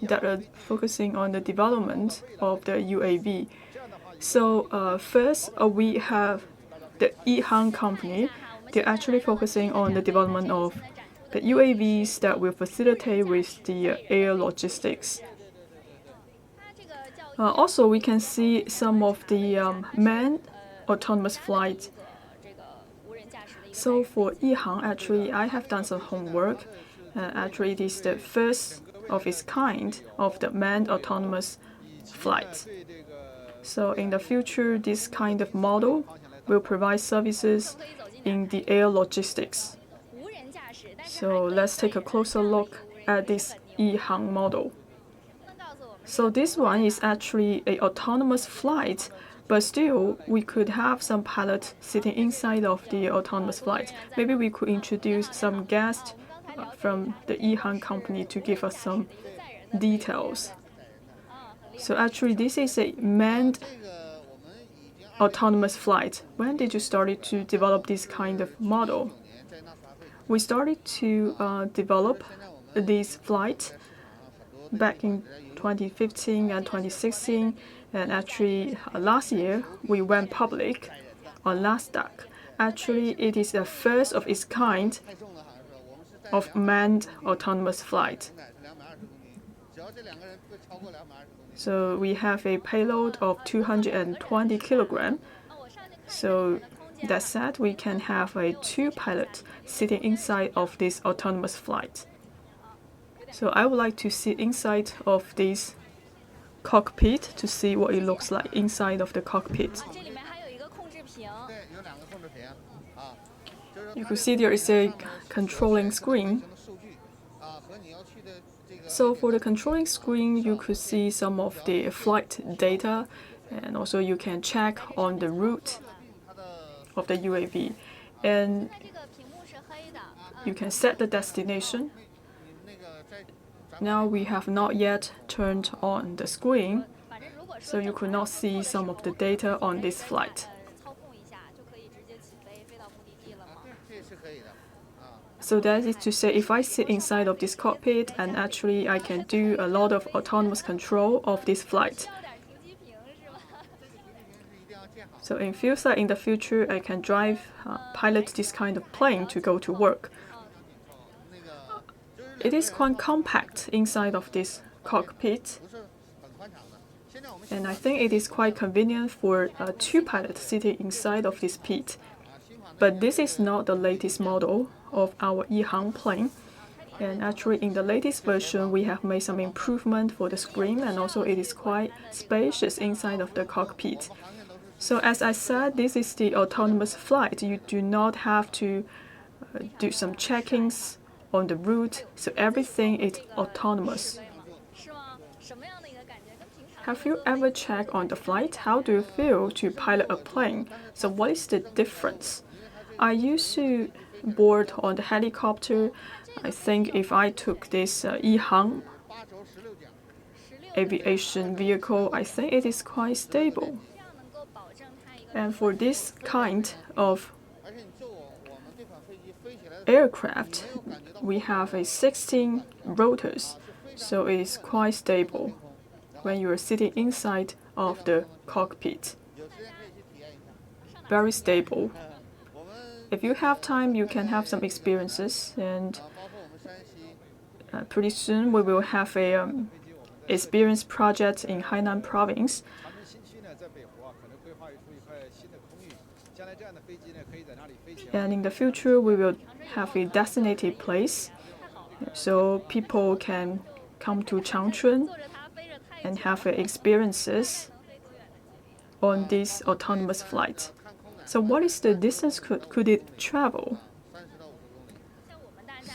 that are focusing on the development of the UAV. So first, we have the Ehang company. They're actually focusing on the development of the UAVs that will facilitate with the air logistics. Also, we can see some of the manned autonomous flight. So for Ehang, actually, I have done some homework. Actually, it is the first of its kind of the manned autonomous flight. So in the future, this kind of model will provide services in the air logistics. So let's take a closer look at this Ehang model. So this one is actually an autonomous flight, but still we could have some pilot sitting inside of the autonomous flight. Maybe we could introduce some guests from the Ehang company to give us some details. So actually this is a manned autonomous flight. When did you start to develop this kind of model? We started to develop this flight back in 2015 and 2016, and actually last year we went public on Nasdaq. Actually, it is the first of its kind of manned autonomous flight. So we have a payload of 220 kilograms. So that said, we can have a 2 pilots sitting inside of this autonomous flight. So I would like to sit inside of this cockpit to see what it looks like inside of the cockpit. You can see there is a controlling screen. So for the controlling screen, you could see some of the flight data, and also you can check on the route of the UAV. And you can set the destination. Now we have not yet turned on the screen, so you could not see some of the data on this flight. So that is to say, if I sit inside of this cockpit, and actually I can do a lot of autonomous control of this flight. So in in the future, I can pilot this kind of plane to go to work. It is quite compact inside of this cockpit, and I think it is quite convenient for 2 pilots sitting inside of this pit. But this is not the latest model of our Ehang plane, and actually in the latest version we have made some improvement for the screen, and also it is quite spacious inside of the cockpit. So as I said, this is the autonomous flight. You do not have to do some checkings on the route, so everything is autonomous. Have you ever checked on the flight? How do you feel to pilot a plane? So what is the difference? I used to board on the helicopter. I think if I took this Ehang aviation vehicle, I think it is quite stable. And for this kind of aircraft, we have 16 rotors, so it is quite stable when you are sitting inside of the cockpit. Very stable. If you have time, you can have some experiences, and pretty soon we will have a experience project in Hainan province. And in the future, we will have a designated place, so people can come to Changchun and have experiences on this autonomous flight. So what is the distance could it travel?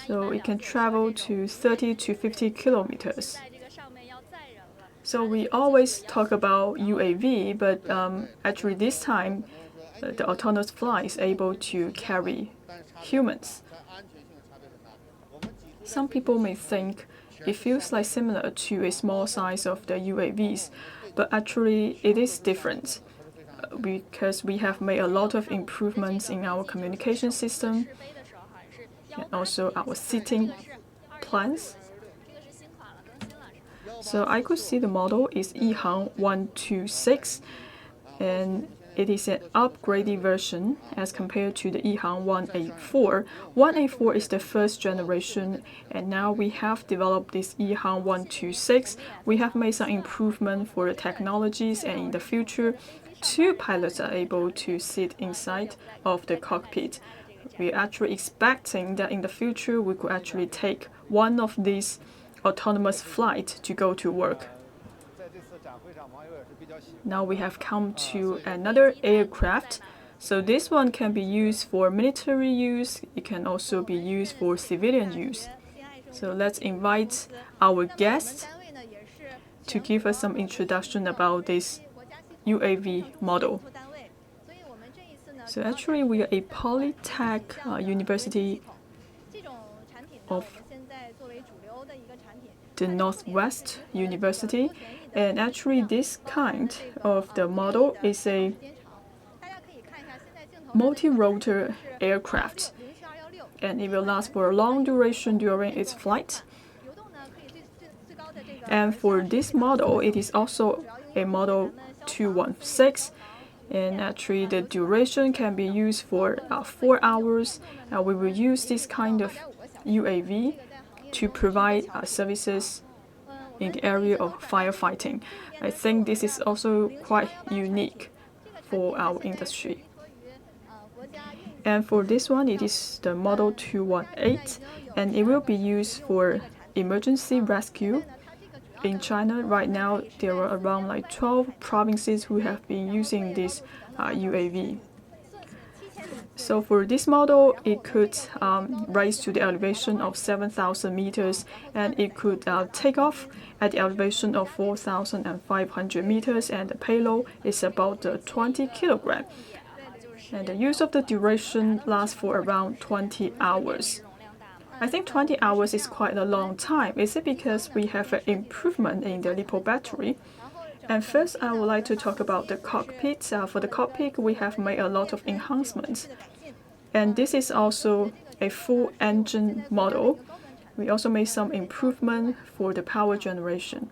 So it can travel to 30 to 50 kilometers. So we always talk about UAV, but actually this time the autonomous flight is able to carry humans. Some people may think it feels like similar to a small size of the UAVs, but actually it is different because we have made a lot of improvements in our communication system and also our seating plans. So I could see the model is Ehang 126, and it is an upgraded version as compared to the Ehang 184. 184 is the first generation, and now we have developed this Ehang 126. We have made some improvement for the technologies, and in the future, 2 pilots are able to sit inside of the cockpit. We're actually expecting that in the future we could actually take one of these autonomous flights to go to work. Now we have come to another aircraft. So this one can be used for military use. It can also be used for civilian use. So let's invite our guest to give us some introduction about this UAV model. So actually we are a Polytech University of the Northwest University, and actually this kind of the model is a multi-rotor aircraft, and it will last for a long duration during its flight. And for this model, it is also a model 216, and actually the duration can be used for 4 hours. We will use this kind of UAV to provide services in the area of firefighting. I think this is also quite unique for our industry. And for this one, it is the model 218, and it will be used for emergency rescue. In China right now, there are around 12 provinces who have been using this UAV. So for this model, it could rise to the elevation of 7,000 meters, and it could take off at the elevation of 4,500 meters, and the payload is about 20 kilograms. And the use of the duration lasts for around 20 hours. I think 20 hours is quite a long time. Is it because we have an improvement in the LiPo battery? And first, I would like to talk about the cockpit. For the cockpit, we have made a lot of enhancements. And this is also a full engine model. We also made some improvement for the power generation.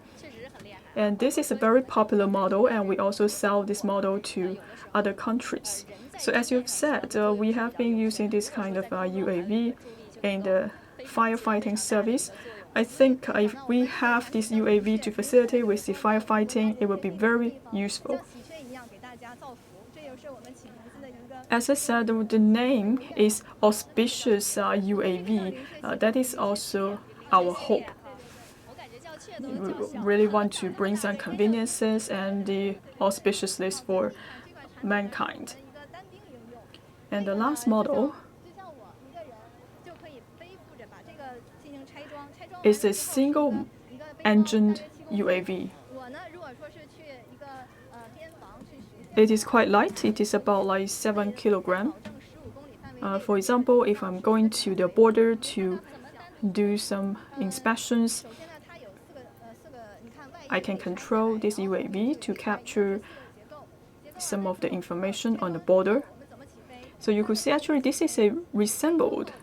And this is a very popular model, and we also sell this model to other countries. So as you've said, we have been using this kind of UAV in the firefighting service. I think if we have this UAV to facilitate with the firefighting, it will be very useful. As I said, the name is auspicious UAV. That is also our hope. We really want to bring some conveniences and the auspiciousness for mankind. And the last model is a single-engined UAV. It is quite light. It is about 7 kilograms. For example, if I'm going to the border to do some inspections, I can control this UAV to capture some of the information on the border. So you could see actually this is a reassembled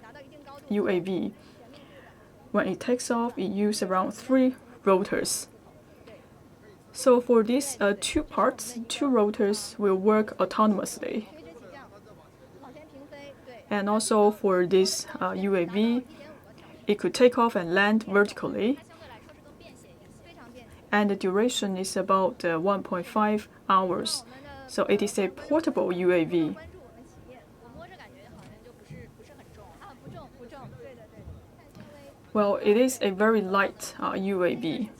UAV. When it takes off, it uses around 3 rotors. So for these 2 parts, 2 rotors will work autonomously. And also for this UAV, it could take off and land vertically. And the duration is about 1.5 hours. So it is a portable UAV. Well, it is a very light UAV.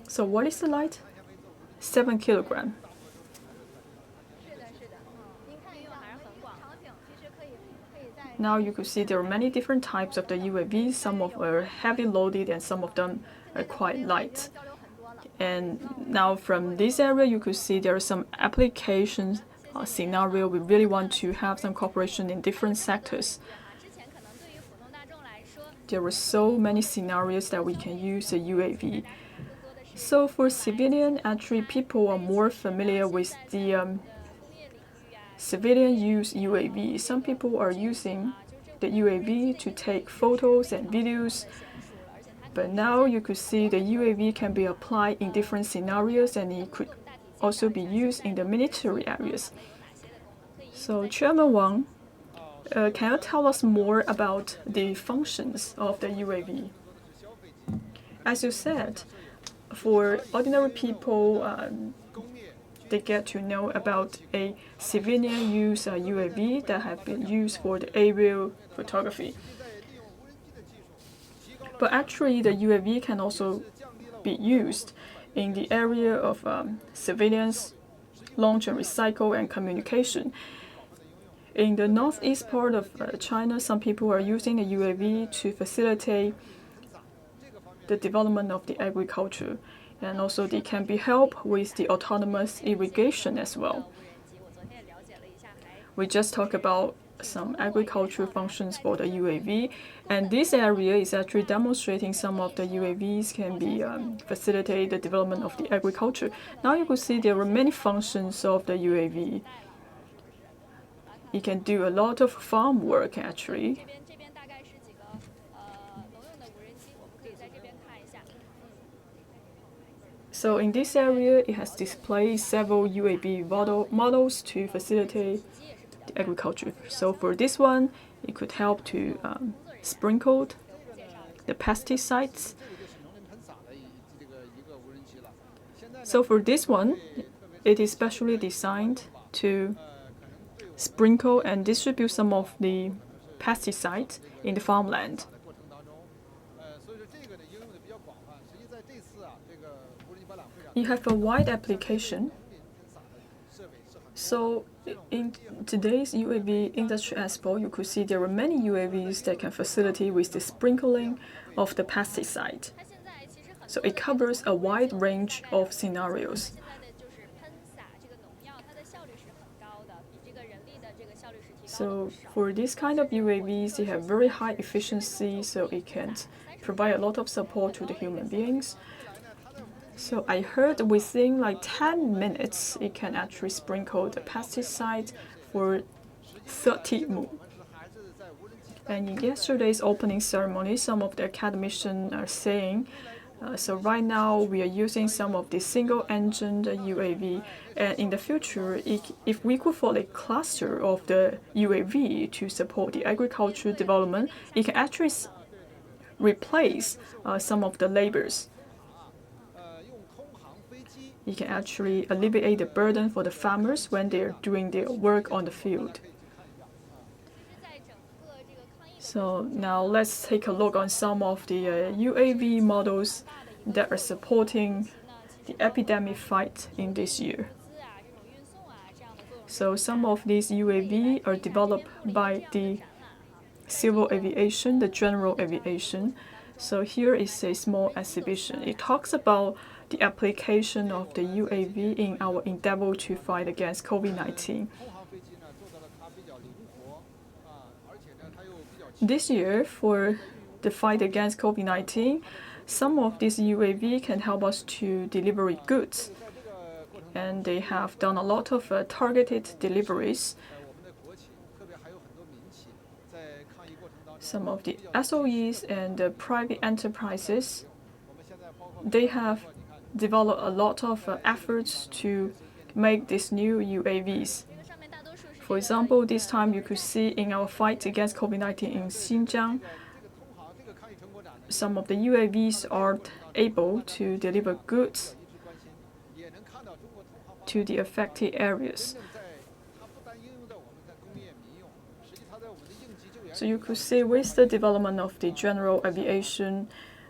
So what is the light? 7 kilograms. Now you could see there are many different types of the UAVs. Some of them are heavy loaded and some of them are quite light. And now from this area, you could see there are some applications scenario. We really want to have some cooperation in different sectors. There are so many scenarios that we can use a UAV. So for civilian, actually people are more familiar with the civilian use UAV. Some people are using the UAV to take photos and videos. But now you could see the UAV can be applied in different scenarios, and it could also be used in the military areas. So Chairman Wang, can you tell us more about the functions of the UAV? As you said, for ordinary people, they get to know about a civilian use UAV that have been used for the aerial photography. But actually, the UAV can also be used in the area of civilians, launch and recycle, and communication. In the northeast part of China, some people are using the UAV to facilitate the development of the agriculture, and also they can be help with the autonomous irrigation as well. We just talked about some agricultural functions for the UAV, and this area is actually demonstrating some of the UAVs can be facilitate the development of the agriculture. Now you can see there are many functions of the UAV. It can do a lot of farm work actually. So in this area, it has displayed several UAV models to facilitate the agriculture. So for this one, it could help to sprinkle the pesticides. So for this one, it is specially designed to sprinkle and distribute some of the pesticides in the farmland. You have a wide application. So in today's UAV Industry Expo, you could see there are many UAVs that can facilitate with the sprinkling of the pesticide. So it covers a wide range of scenarios. So for this kind of UAVs, they have very high efficiency, so it can provide a lot of support to the human beings. So I heard within like 10 minutes, it can actually sprinkle the pesticide for 30 mu. And in yesterday's opening ceremony, some of the academicians are saying, so right now we are using some of the single-engined UAV, and in the future, if we could form a cluster of the UAV to support the agricultural development, it can actually replace some of the labors. It can actually alleviate the burden for the farmers when they're doing their work on the field. So now let's take a look on some of the UAV models that are supporting the epidemic fight in this year. So some of these UAV are developed by the civil aviation, the general aviation. So here is a small exhibition. It talks about the application of the UAV in our endeavor to fight against COVID-19. This year, for the fight against COVID-19, some of these UAV can help us to deliver goods. And they have done a lot of targeted deliveries. Some of the SOEs and the private enterprises, they have developed a lot of efforts to make these new UAVs. For example, this time you could see in our fight against COVID-19 in Xinjiang, some of the UAVs are able to deliver goods to the affected areas. So you could see with the development of the general aviation,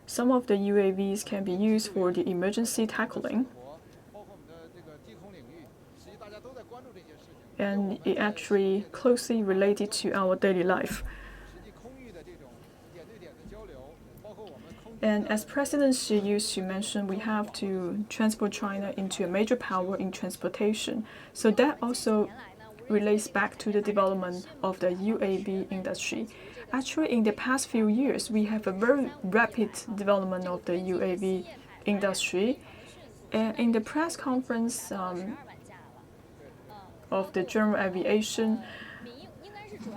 some of the UAVs can be used for the emergency tackling. And it actually closely related to our daily life. And as President Xi used to mention, we have to transform China into a major power in transportation. So that also relates back to the development of the UAV industry. Actually, in the past few years, we have a very rapid development of the UAV industry. And in the press conference of the general aviation,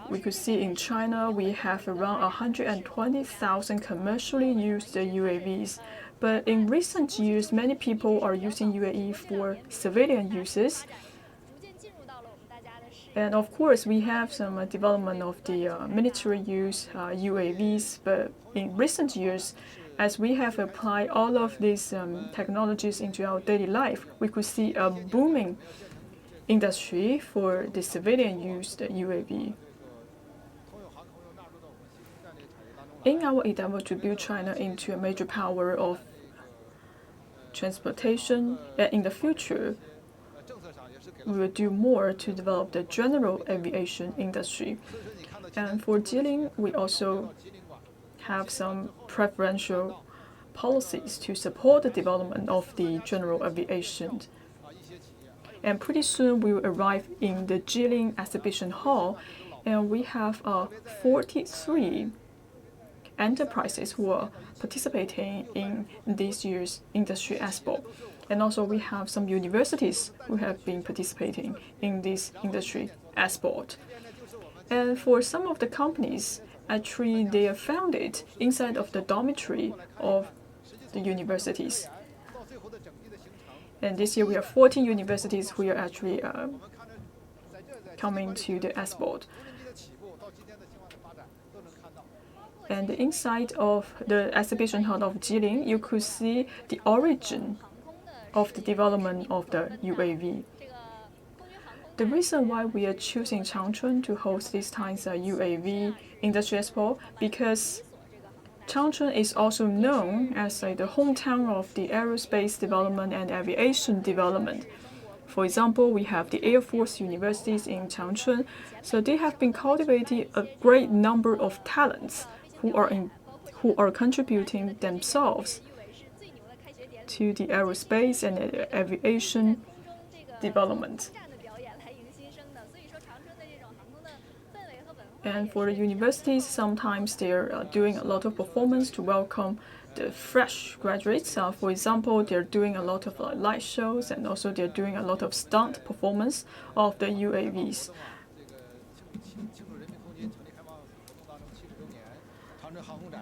we could see in China we have around 120,000 commercially used UAVs. But in recent years, many people are using UAV for civilian uses. And of course, we have some development of the military use UAVs. But in recent years, as we have applied all of these technologies into our daily life, we could see a booming industry for the civilian used UAV. In our endeavor to build China into a major power of transportation, and in the future, we will do more to develop the general aviation industry. And for Jilin, we also have some preferential policies to support the development of the general aviation. And pretty soon we will arrive in the Jilin exhibition hall, and we have 43 enterprises who are participating in this year's Industry Expo. And also we have some universities who have been participating in this Industry Expo. And for some of the companies, actually they are founded inside of the dormitory of the universities. And this year we have 14 universities who are actually coming to the Expo. And inside of the exhibition hall of Jilin, you could see the origin of the development of the UAV. The reason why we are choosing Changchun to host this time's UAV Industry Expo, because Changchun is also known as the hometown of the aerospace development and aviation development. For example, we have the Air Force universities in Changchun, so they have been cultivating a great number of talents who are contributing themselves to the aerospace and aviation development. And for the universities, sometimes they're doing a lot of performance to welcome the fresh graduates. For example, they're doing a lot of light shows, and also they're doing a lot of stunt performance of the UAVs.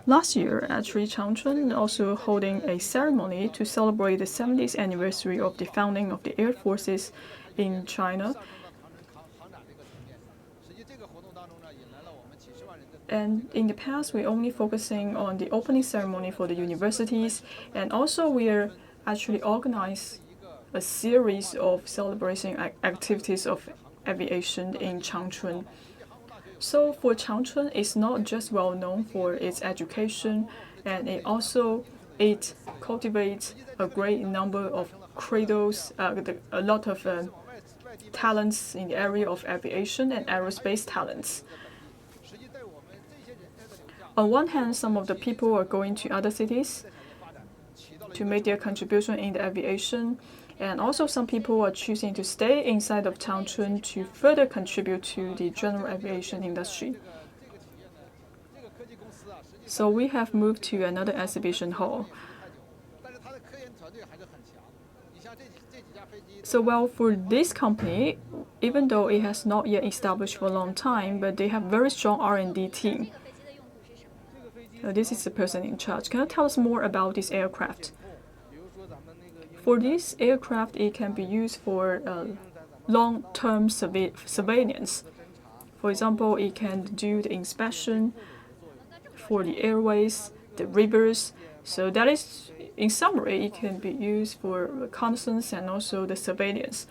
Last year, actually, Changchun also holding a ceremony to celebrate the 70th anniversary of the founding of the Air Forces in China. And in the past, we're only focusing on the opening ceremony for the universities, and also we are actually organized a series of celebration activities of aviation in Changchun. So for Changchun, it's not just well known for its education, and it cultivates a great number of cradles, a lot of talents in the area of aviation and aerospace talents. On one hand, some of the people are going to other cities to make their contribution in the aviation, and also some people are choosing to stay inside of Changchun to further contribute to the general aviation industry. So we have moved to another exhibition hall. So well, for this company, even though it has not yet established for a long time, but they have very strong R&D team. This is the person in charge. Can you tell us more about this aircraft? For this aircraft, it can be used for long-term surveillance. For example, it can do the inspection for the airways, the rivers. So that is, in summary, it can be used for reconnaissance and also the surveillance.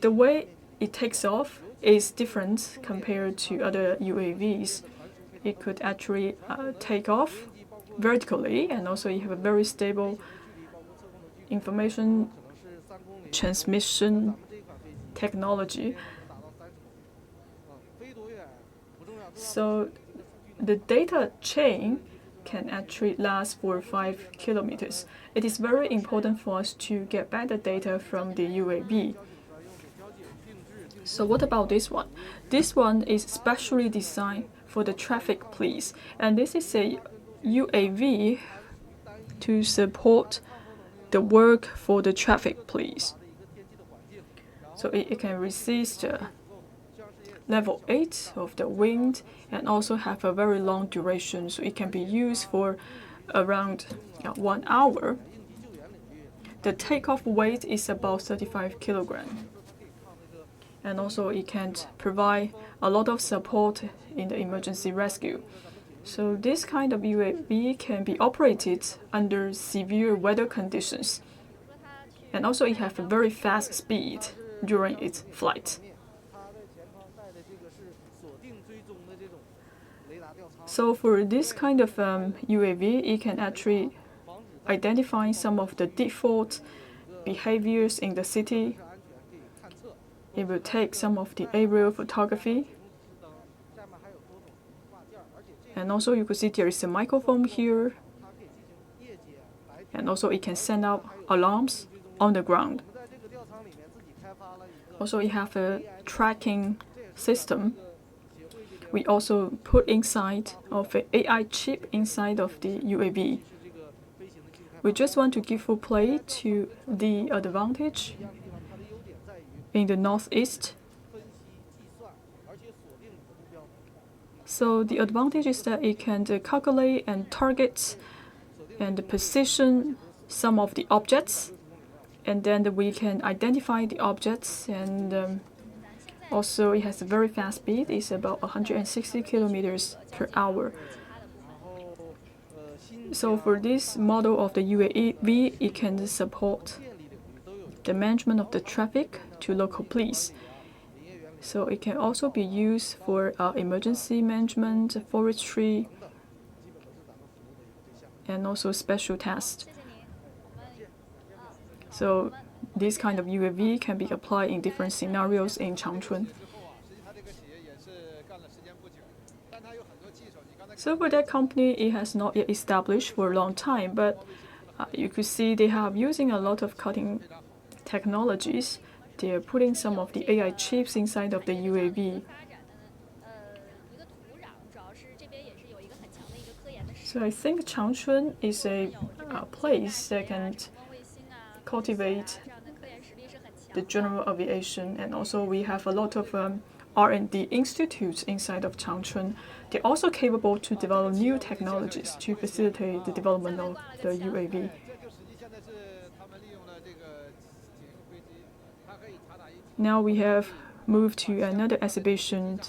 The way it takes off is different compared to other UAVs. It could actually take off vertically, and also you have a very stable information transmission technology. So the data chain can actually last for 5 kilometers. It is very important for us to get back the data from the UAV. So what about this one? This one is specially designed for the traffic police, and this is a UAV to support the work for the traffic police. So it can resist level 8 of the wind and also have a very long duration, so it can be used for around 1 hour. The takeoff weight is about 35 kilograms. And also it can provide a lot of support in the emergency rescue. So this kind of UAV can be operated under severe weather conditions. And also it has a very fast speed during its flight. So for this kind of UAV, it can actually identify some of the default behaviors in the city. It will take some of the aerial photography. And also you could see there is a microphone here. And also it can send out alarms on the ground. Also it has a tracking system. We also put inside of an AI chip inside of the UAV. We just want to give full play to the advantage in the northeast. So the advantage is that it can calculate and target and position some of the objects, and then we can identify the objects, and also it has a very fast speed. It's about 160 kilometers per hour. So for this model of the UAV, it can support the management of the traffic to local police. So it can also be used for emergency management, forestry, and also special tasks. So this kind of UAV can be applied in different scenarios in Changchun. So for that company, it has not yet established for a long time, but you could see they have using a lot of cutting technologies. They are putting some of the AI chips inside of the UAV. So I think Changchun is a place that can cultivate the general aviation, and also we have a lot of R&D institutes inside of Changchun. They're also capable to develop new technologies to facilitate the development of the UAV. Now we have moved to another exhibition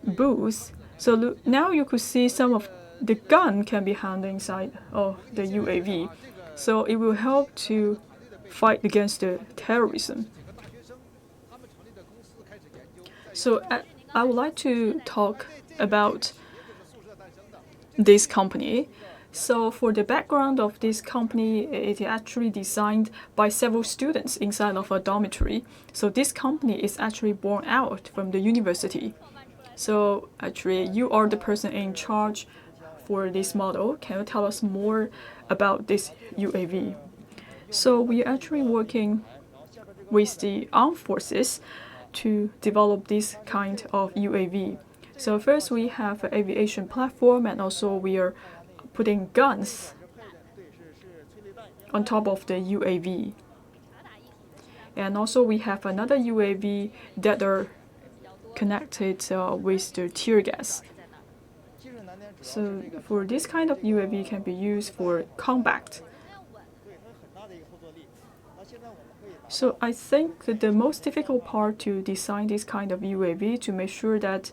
booth. So now you could see some of the gun can be handled inside of the UAV. So it will help to fight against the terrorism. So I would like to talk about this company. So for the background of this company, it is actually designed by several students inside of a dormitory. So this company is actually born out from the university. So actually, you are the person in charge for this model. Can you tell us more about this UAV? So we are actually working with the armed forces to develop this kind of UAV. So first we have an aviation platform, and also we are putting guns on top of the UAV. And also we have another UAV that are connected with the tear gas. So for this kind of UAV can be used for combat. So I think that the most difficult part to design this kind of UAV to make sure that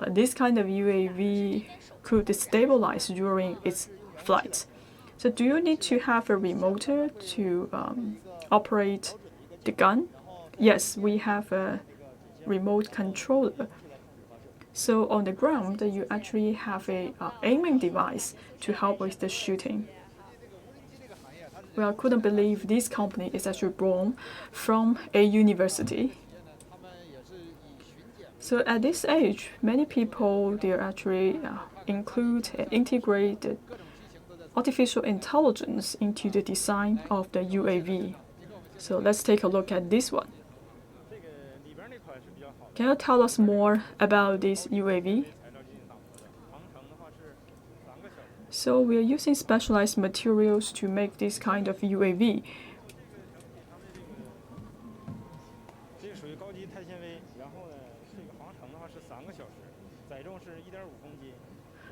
this kind of UAV could stabilize during its flight. So do you need to have a remote to operate the gun? Yes, we have a remote controller. So on the ground, you actually have a aiming device to help with the shooting. Well, I couldn't believe this company is actually born from a university. So at this age, many people they actually include and integrate artificial intelligence into the design of the UAV. So let's take a look at this one. Can you tell us more about this UAV? So we are using specialized materials to make this kind of UAV.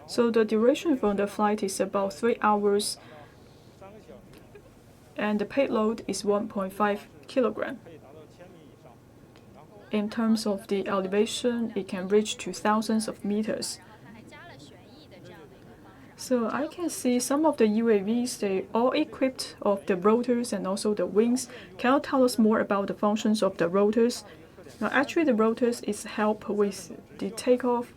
So the duration for the flight is about 3 hours, and the payload is 1.5 kilogram. In terms of the elevation, it can reach to thousands of meters. So I can see some of the UAVs, they all equipped of the rotors and also the wings. Can you tell us more about the functions of the rotors? Now, actually, the rotors is help with the takeoff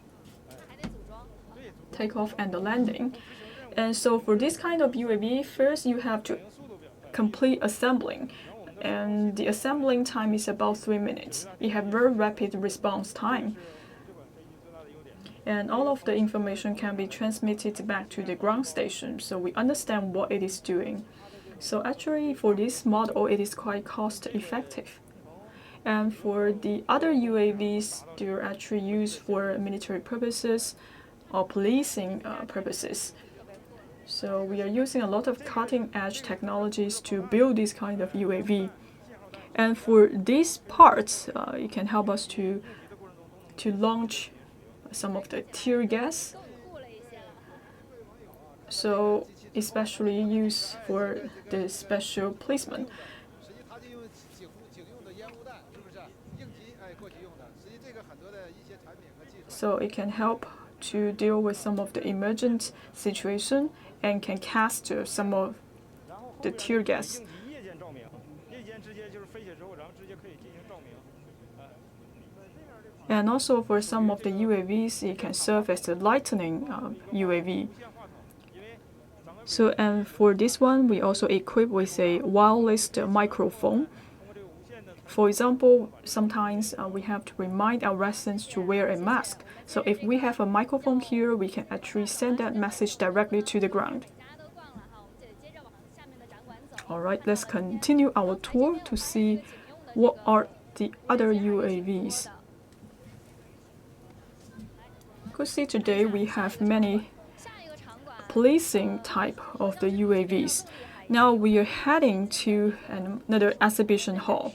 and the landing. And so for this kind of UAV, first you have to complete assembling. And the assembling time is about 3 minutes. It has very rapid response time. And all of the information can be transmitted back to the ground station, so we understand what it is doing. So actually, for this model, it is quite cost effective. And for the other UAVs, they're actually used for military purposes or policing purposes. So we are using a lot of cutting-edge technologies to build this kind of UAV. And for these parts, it can help us to launch some of the tear gas. So especially used for the special policemen. So it can help to deal with some of the emergent situation and can cast some of the tear gas. And also for some of the UAVs, it can serve as a lightning UAV. So, and for this one, we also equip with a wireless microphone. For example, sometimes we have to remind our residents to wear a mask. So if we have a microphone here, we can actually send that message directly to the ground. All right, let's continue our tour to see what are the other UAVs. You could see today we have many policing type of the UAVs. Now we are heading to another exhibition hall.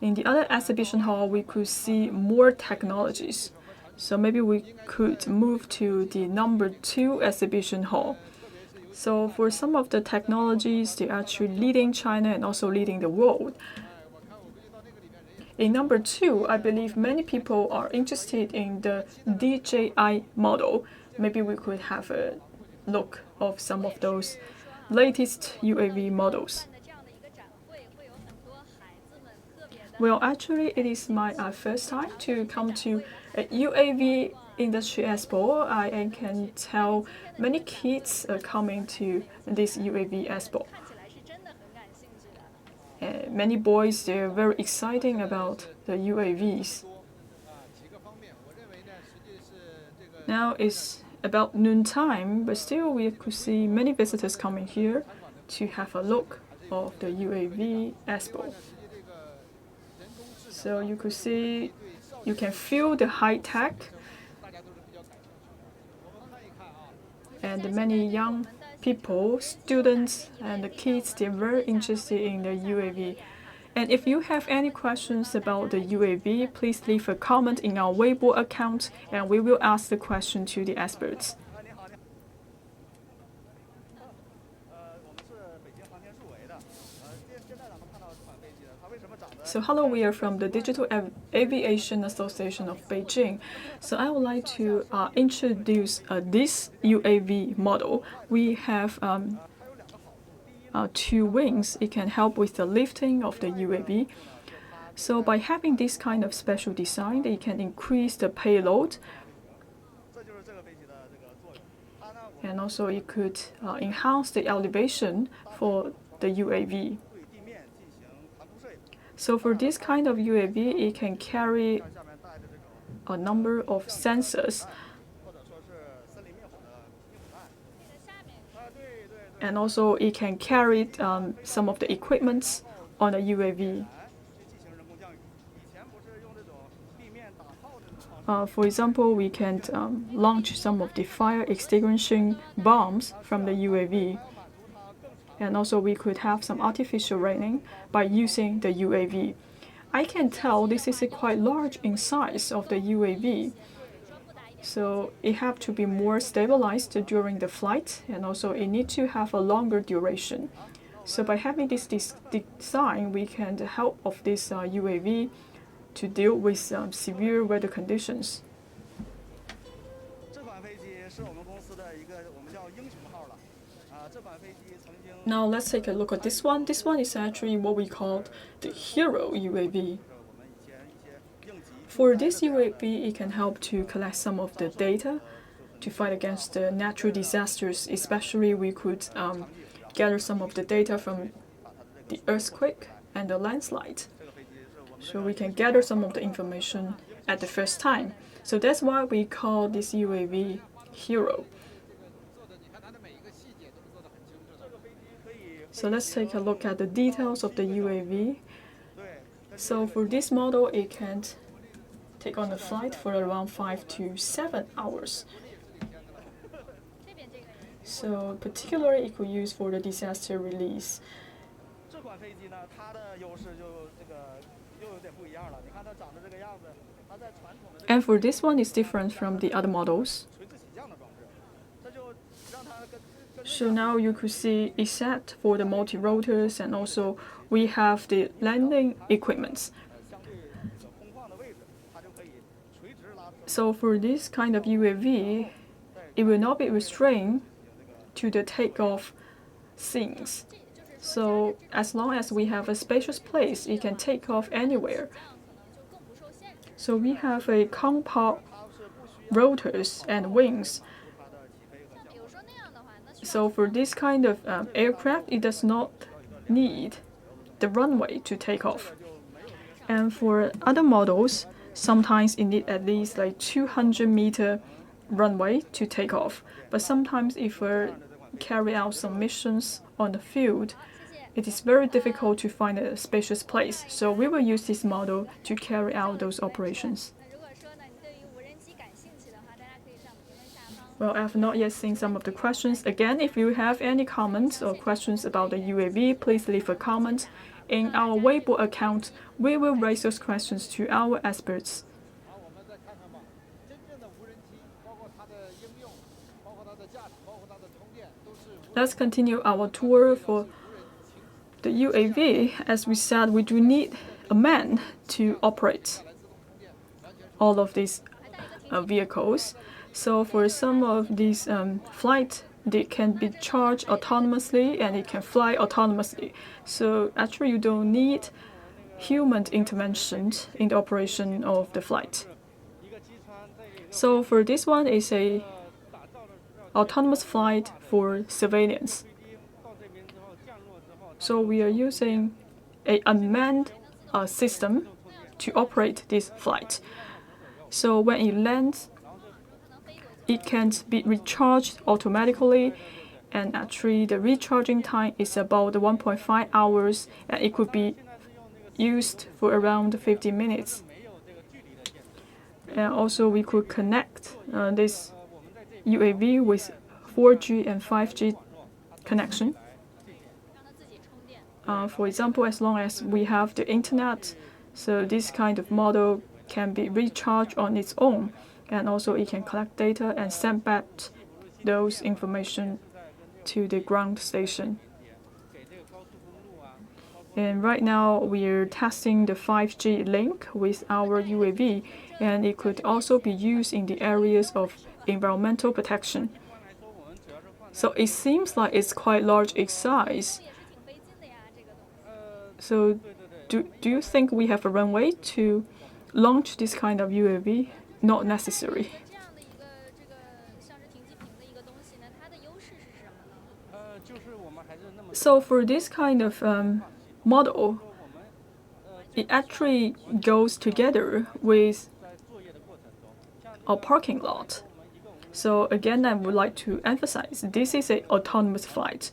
In the other exhibition hall, we could see more technologies. So maybe we could move to the number 2 exhibition hall. So for some of the technologies, they're actually leading China and also leading the world. In number 2, I believe many people are interested in the DJI model. Maybe we could have a look of some of those latest UAV models. Well, actually, it is my first time to come to a UAV industry expo. I can tell many kids are coming to this UAV expo. Many boys, they're very excited about the UAVs. Now it's about noontime, but still we could see many visitors coming here to have a look of the UAV expo. So you could see, you can feel the high tech, and many young people, students, and the kids, they're very interested in the UAV. And if you have any questions about the UAV, please leave a comment in our Weibo account, and we will ask the question to the experts. So hello, we are from the Digital Aviation Association of Beijing. So I would like to introduce this UAV model. We have 2 wings. It can help with the lifting of the UAV. So by having this kind of special design, it can increase the payload. And also it could enhance the elevation for the UAV. So for this kind of UAV, it can carry a number of sensors. And also it can carry some of the equipments on a UAV. For example, we can launch some of the fire extinguishing bombs from the UAV. And also we could have some artificial raining by using the UAV. I can tell this is quite large in size of the UAV. So it have to be more stabilized during the flight, and also it need to have a longer duration. So by having this design, we can help of this UAV to deal with severe weather conditions. Now let's take a look at this one. This one is actually what we call the Hero UAV. For this UAV, it can help to collect some of the data to fight against the natural disasters. Especially, we could gather some of the data from the earthquake and the landslide. So we can gather some of the information at the first time. So that's why we call this UAV Hero. So let's take a look at the details of the UAV. So for this model, it can take on a flight for around 5 to 7 hours. So particularly it could use for the disaster release. And for this one, it's different from the other models. So now you could see it's set for the multi-rotors, and also we have the landing equipment. So for this kind of UAV, it will not be restrained to the takeoff scenes. So as long as we have a spacious place, it can take off anywhere. So we have a compact rotors and wings. So for this kind of aircraft, it does not need the runway to take off. And for other models, sometimes it needs at least like 200-meter runway to take off. But sometimes if we carry out some missions on the field, it is very difficult to find a spacious place. So we will use this model to carry out those operations. Well, I have not yet seen some of the questions. Again, if you have any comments or questions about the UAV, please leave a comment. In our Weibo account, we will raise those questions to our experts. Let's continue our tour for the UAV. As we said, we do need a man to operate all of these vehicles. So for some of these flights, they can be charged autonomously and it can fly autonomously. So actually you don't need human intervention in the operation of the flight. So for this one is a autonomous flight for surveillance. So we are using an unmanned system to operate this flight. So when it lands, it can be recharged automatically, and actually the recharging time is about 1.5 hours, and it could be used for around 50 minutes. And also we could connect this UAV with 4G and 5G connection. For example, as long as we have the internet, so this kind of model can be recharged on its own, and also it can collect data and send back those information to the ground station. And right now we're testing the 5G link with our UAV, and it could also be used in the areas of environmental protection. So it seems like it's quite large in size. So do you think we have a runway to launch this kind of UAV? Not necessary. So for this kind of model, it actually goes together with a parking lot. So again, I would like to emphasize, this is an autonomous flight.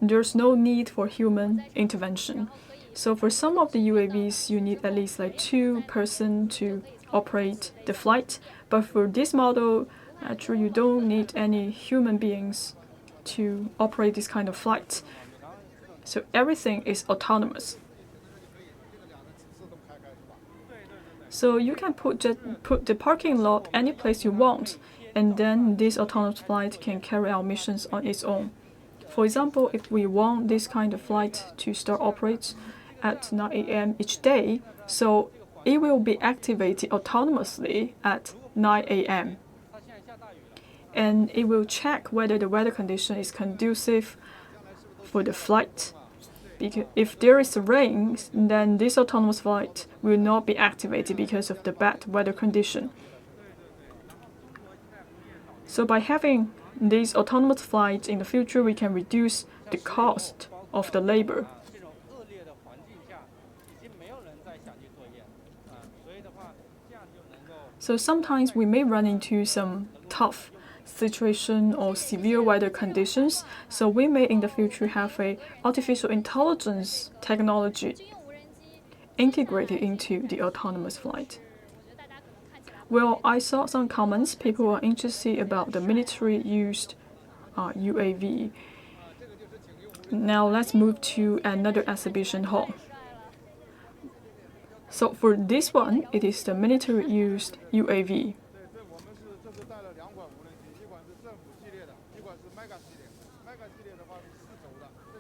There's no need for human intervention. So for some of the UAVs, you need at least like 2 persons to operate the flight. But for this model, actually you don't need any human beings to operate this kind of flight. So everything is autonomous. So you can put the parking lot any place you want, and then this autonomous flight can carry out missions on its own. For example, if we want this kind of flight to start operate at 9 a.m. each day, so it will be activated autonomously at 9 a.m. And it will check whether the weather condition is conducive for the flight. Because if there is rain, then this autonomous flight will not be activated because of the bad weather condition. So by having these autonomous flights in the future, we can reduce the cost of the labor. So sometimes we may run into some tough situation or severe weather conditions, so we may in the future have a artificial intelligence technology integrated into the autonomous flight. Well, I saw some comments. People are interested about the military-used UAV. Now let's move to another exhibition hall. So for this one, it is the military-used UAV.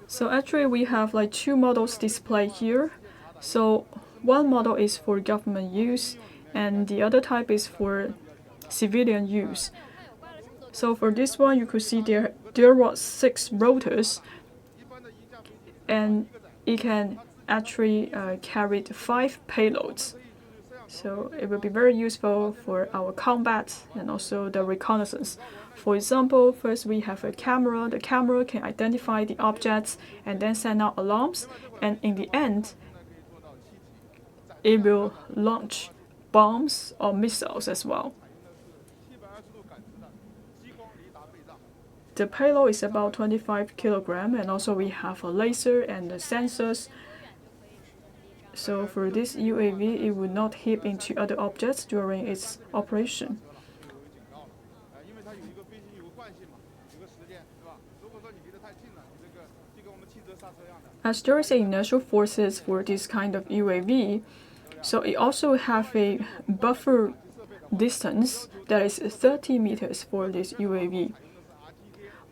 So actually we have like two models displayed here. So one model is for government use and the other type is for civilian use. So for this one you could see there were 6 rotors and it can actually carry 5 payloads. So it will be very useful for our combat and also the reconnaissance. For example, first we have a camera. The camera can identify the objects and then send out alarms. And in the end, it will launch bombs or missiles as well. The payload is about 25 kilograms, and also we have a laser and the sensors. So for this UAV, it will not hit into other objects during its operation. As there is inertial forces for this kind of UAV, so it also have a buffer distance that is 30 meters for this UAV.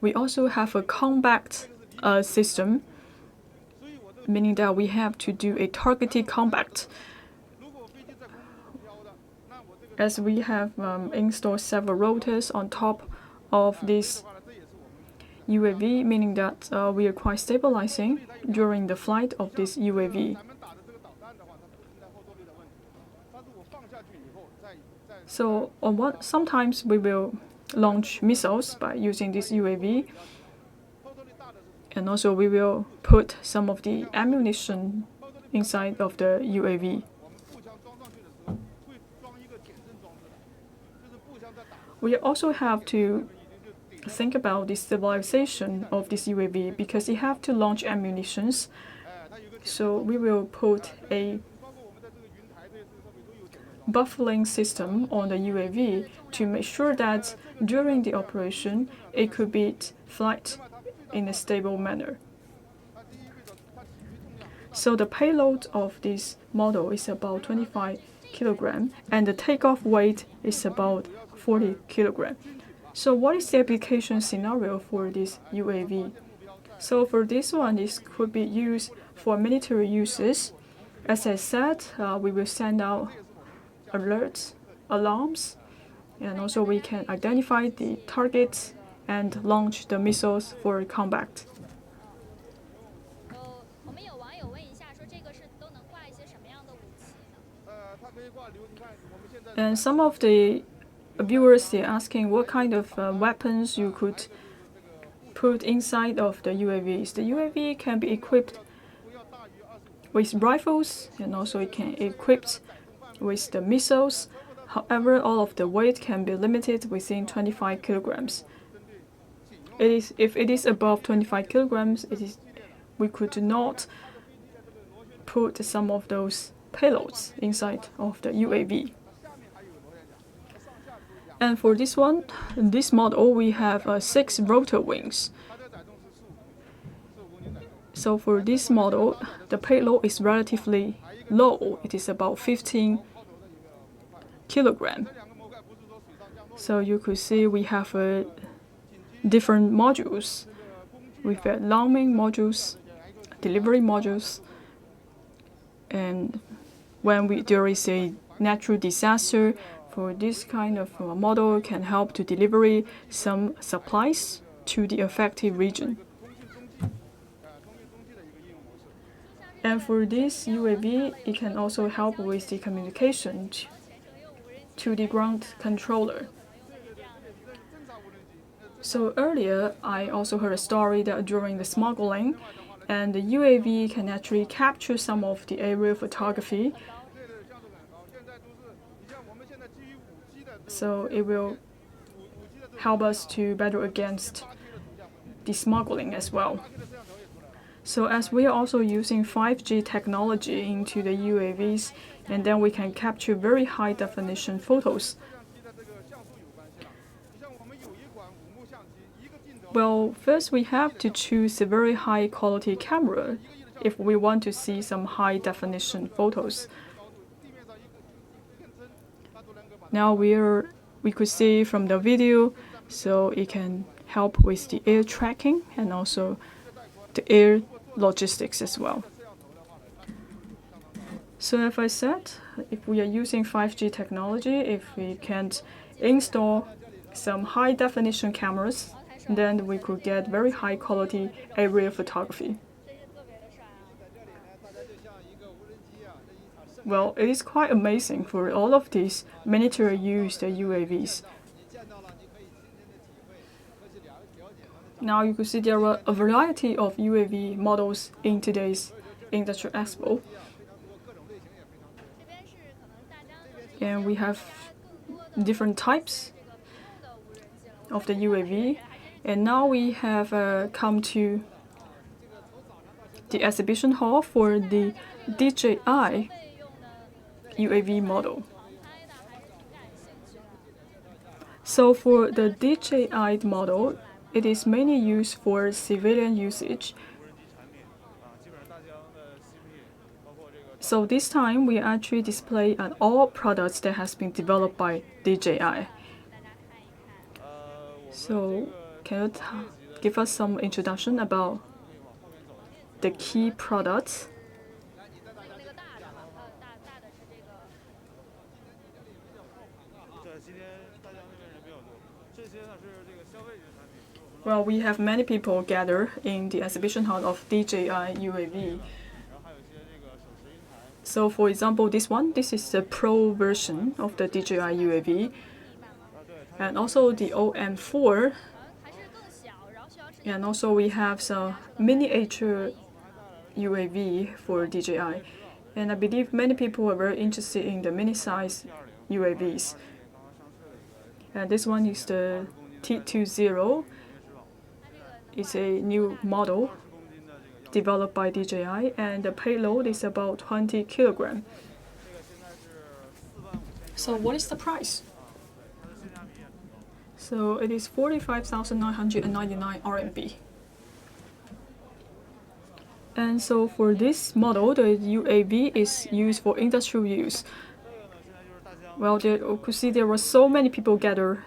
We also have a compact system, meaning that we have to do a targeted combat. As we have installed several rotors on top of this UAV, meaning that we are quite stabilizing during the flight of this UAV. So sometimes we will launch missiles by using this UAV, and also we will put some of the ammunition inside of the UAV. We also have to think about the stabilization of this UAV because it have to launch ammunitions. So we will put a buffering system on the UAV to make sure that during the operation it could be flight in a stable manner. So the payload of this model is about 25 kilograms and the takeoff weight is about 40 kilograms. So what is the application scenario for this UAV? So for this one, this could be used for military uses. As I said, we will send out alerts, alarms, and also we can identify the targets and launch the missiles for combat. And some of the viewers are asking what kind of weapons you could put inside of the UAVs. The UAV can be equipped with rifles and also it can be equipped with the missiles. However, all of the weight can be limited within 25 kilograms. If it is above 25 kilograms, we could not put some of those payloads inside of the UAV. And for this one, this model, we have 6 rotor wings. So for this model, the payload is relatively low. It is about 15 kilogram. So you could see we have different modules. We've got landing modules, delivery modules, and when there is a natural disaster, for this kind of model can help to deliver some supplies to the affected region. And for this UAV, it can also help with the communication to the ground controller. So earlier, I also heard a story that during the smuggling, and the UAV can actually capture some of the aerial photography. So it will help us to battle against the smuggling as well. So as we are also using 5G technology into the UAVs, and then we can capture very high definition photos. Well, first we have to choose a very high quality camera if we want to see some high definition photos. Now we could see from the video, so it can help with the air tracking and also the air logistics as well. So as I said, if we are using 5G technology, if we can install some high definition cameras, then we could get very high quality aerial photography. Well, it is quite amazing for all of these military used UAVs. Now you can see there are a variety of UAV models in today's Industrial Expo. And we have different types of the UAV. And now we have come to the exhibition hall for the DJI UAV model. So for the DJI model, it is mainly used for civilian usage. So this time we actually display all products that has been developed by DJI. So can you give us some introduction about the key products? Well, we have many people gather in the exhibition hall of DJI UAV. So for example, this is the Pro version of the DJI UAV. And also the OM4. And also we have some miniature UAV for DJI. And I believe many people are very interested in the mini-size UAVs. And this one is the T20. It's a new model developed by DJI, and the payload is about 20 kilograms. So what is the price? So it is 45,999 RMB. And so for this model, the UAV is used for industrial use. Well, you could see there were so many people gathered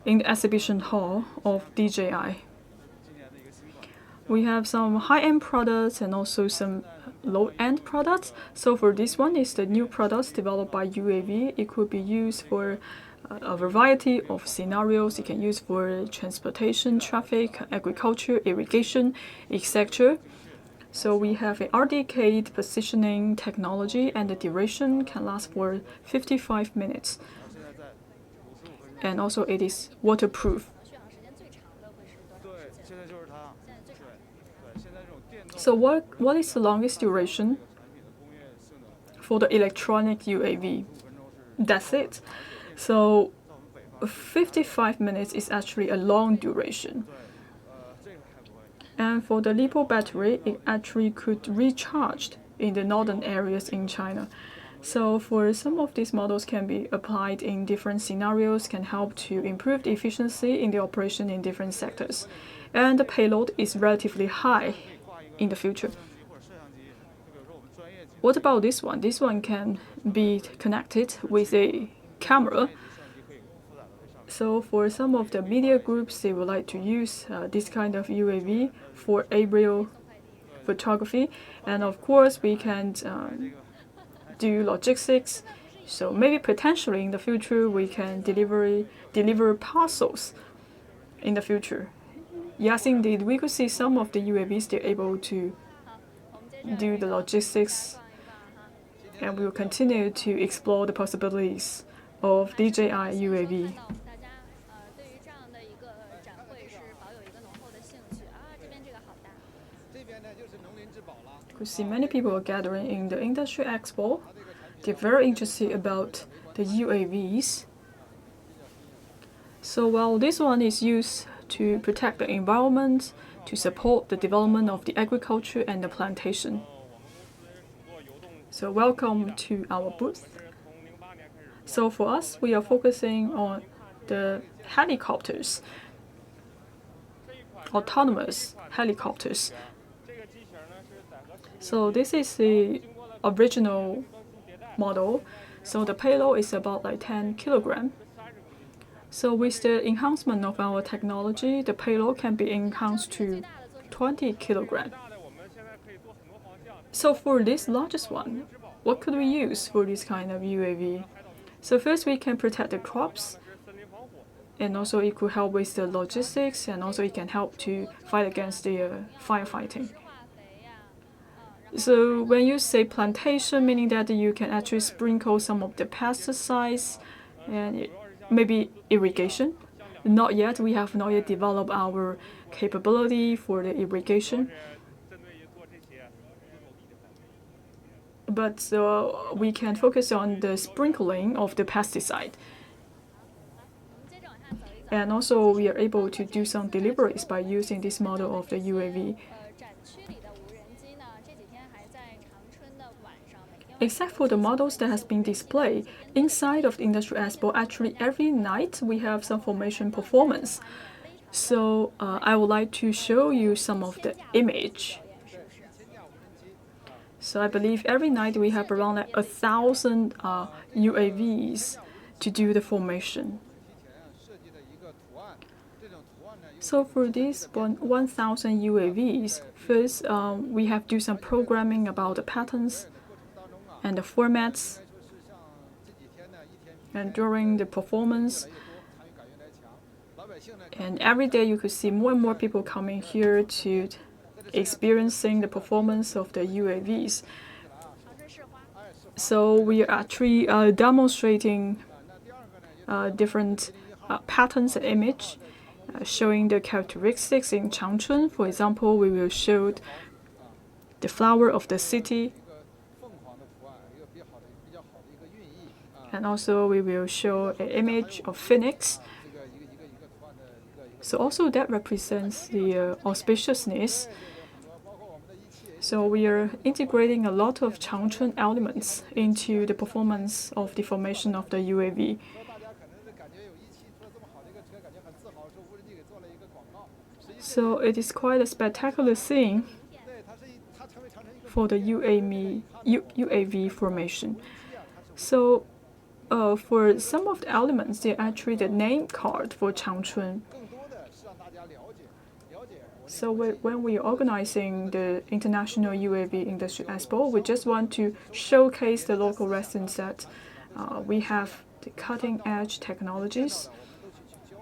in the exhibition hall of DJI. We have some high-end products and also some low-end products. So for this one is the new products developed by UAV. It could be used for a variety of scenarios. It can use for transportation, traffic, agriculture, irrigation, etc. So we have a RDK positioning technology, and the duration can last for 55 minutes. And also it is waterproof. So what is the longest duration for the electronic UAV? That's it. So 55 minutes is actually a long duration. And for the LiPo battery, it actually could recharge in the northern areas in China. So for some of these models can be applied in different scenarios, can help to improve the efficiency in the operation in different sectors. And the payload is relatively high in the future. What about this one? This one can be connected with a camera. So for some of the media groups, they would like to use this kind of UAV for aerial photography, and of course we can do logistics. So maybe potentially in the future we can deliver parcels in the future. Yes, indeed, we could see some of the UAVs they're able to do the logistics, and we will continue to explore the possibilities of DJI UAV. You could see many people are gathering in the industry expo. They're very interested about the UAVs. So while this one is used to protect the environment, to support the development of the agriculture and the plantation. So welcome to our booth. So for us, we are focusing on the helicopters, autonomous helicopters. So this is the original model. So the payload is about like 10 kilograms. So with the enhancement of our technology, the payload can be enhanced to 20 kilograms. So for this largest one, what could we use for this kind of UAV? So first we can protect the crops, and also it could help with the logistics, and also it can help to fight against the firefighting. So when you say plantation, meaning that you can actually sprinkle some of the pesticides and maybe irrigation. Not yet, we have not yet developed our capability for the irrigation. But we can focus on the sprinkling of the pesticide. And also we are able to do some deliveries by using this model of the UAV. Except for the models that has been displayed inside of the Industrial Expo, actually every night we have some formation performance. So I would like to show you some of the image. So I believe every night we have around like 1,000 UAVs to do the formation. So for these 1,000 UAVs, first we have to do some programming about the patterns and the formats. And during the performance, and every day you could see more and more people coming here to experiencing the performance of the UAVs. So we are actually demonstrating different patterns and image, showing the characteristics in Changchun. For example, we will show the flower of the city, and also we will show an image of phoenix. So also that represents the auspiciousness. So we are integrating a lot of Changchun elements into the performance of the formation of the UAV. So it is quite a spectacular scene for the UAV formation. So for some of the elements, they're actually the name card for Changchun. So when we are organizing the International UAV Industry Expo, we just want to showcase the local residents that we have the cutting-edge technologies,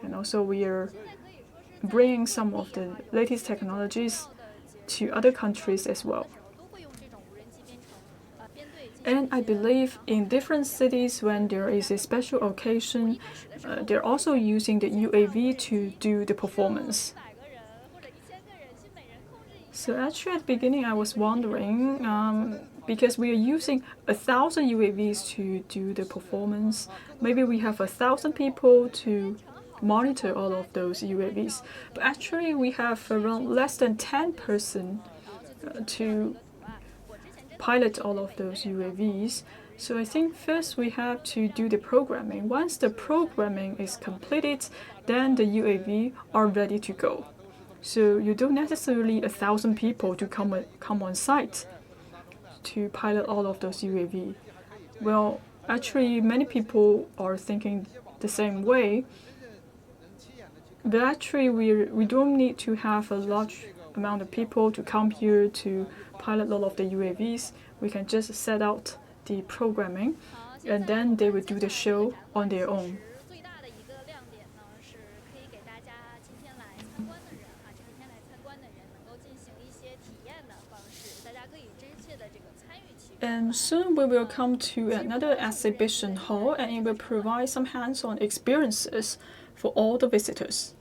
and also we are bringing some of the latest technologies to other countries as well. And I believe in different cities, when there is a special occasion, they're also using the UAV to do the performance. So actually at the beginning I was wondering, because we are using 1,000 UAVs to do the performance, maybe we have 1,000 people to monitor all of those UAVs. But actually we have around less than 10 persons to pilot all of those UAVs. So I think first we have to do the programming. Once the programming is completed, then the UAV are ready to go. So you don't necessarily 1,000 people to come on site to pilot all of those UAV. Well, actually, many people are thinking the same way. But actually, we don't need to have a large amount of people to come here to pilot all of the UAVs. We can just set out the programming, and then they will do the show on their own. And soon we will come to another exhibition hall, and it will provide some hands-on experiences for all the visitors.